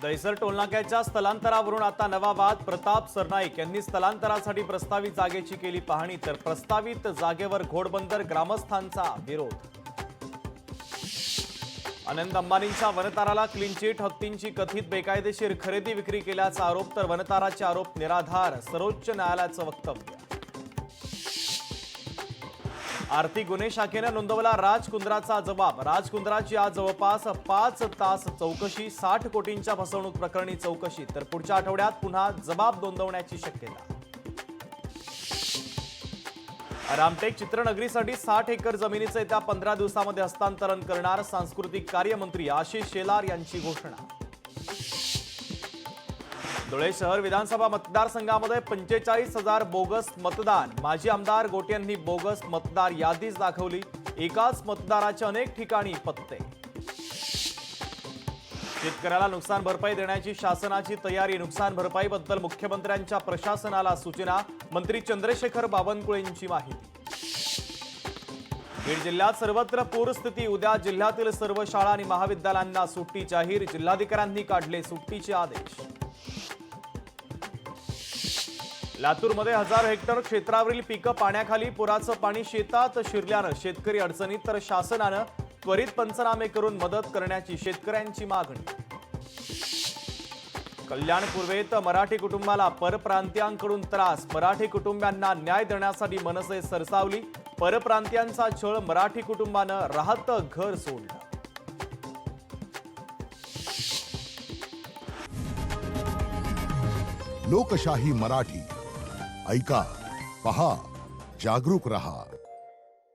दहिसर टोलनाक्याच्या स्थलांतरावरून आता नवा वाद. प्रताप सरनाईक यांनी स्थलांतरासाठी प्रस्तावित जागेची केली पाहणी, तर प्रस्तावित जागेवर घोडबंदर ग्रामस्थांचा विरोध. अनंत अंबानींच्या वनताराला क्लीन चिट. हत्तींची कथित बेकायदेशीर खरेदी विक्री केल्याचा आरोप, तर वनताराचे आरोप निराधार. सर्वोच्च न्यायालयाचं वक्तव्य. आर्थिक गुन्हे शाखेनं नोंदवला राजकुंद्राचा जबाब. राजकुंद्राची आज जवळपास 5 तास चौकशी. 60 कोटींच्या फसवणूक प्रकरणी चौकशी, तर पुढच्या आठवड्यात पुन्हा जबाब नोंदवण्याची शक्यता. रामटेक चित्रनगरीसाठी 60 एकर जमिनीचे येत्या 15 दिवसांमध्ये हस्तांतरण करणार. सांस्कृतिक कार्यमंत्री आशिष शेलार यांची घोषणा. धुळे शहर विधानसभा मतदारसंघामध्ये 45,000 बोगस मतदान. माजी आमदार गोटे यांनी बोगस मतदार यादीच दाखवली. एकाच मतदाराच्या अनेक ठिकाणी पत्ते. शेतकऱ्याला नुकसान भरपाई देण्याची शासनाची तयारी. नुकसान भरपाईबद्दल मुख्यमंत्र्यांच्या प्रशासनाला सूचना. मंत्री चंद्रशेखर बावनकुळेंची माहिती. बीड जिल्ह्यात सर्वत्र पूरस्थिती. उद्या जिल्ह्यातील सर्व शाळा आणि महाविद्यालयांना सुट्टी जाहीर. जिल्हाधिकाऱ्यांनी काढले सुट्टीचे आदेश. लातूरमध्ये 1000 हेक्टर क्षेत्रावरील पिकं पाण्याखाली. पुराचं पाणी शेतात शिरल्यानं शेतकरी अडचणीत, तर शासनानं त्वरित पंचनामे करून मदत करण्याची शेतकऱ्यांची मागणी. कल्याण पूर्वेत मराठी कुटुंबाला परप्रांतीयांकडून त्रास. मराठी कुटुंबियांना न्याय देण्यासाठी मनसे सरसावली. परप्रांतीयांचा छळ. मराठी कुटुंबानं राहतं घर सोडलं. लोकशाही मराठी ऐका, पहा, जागरूक रहा.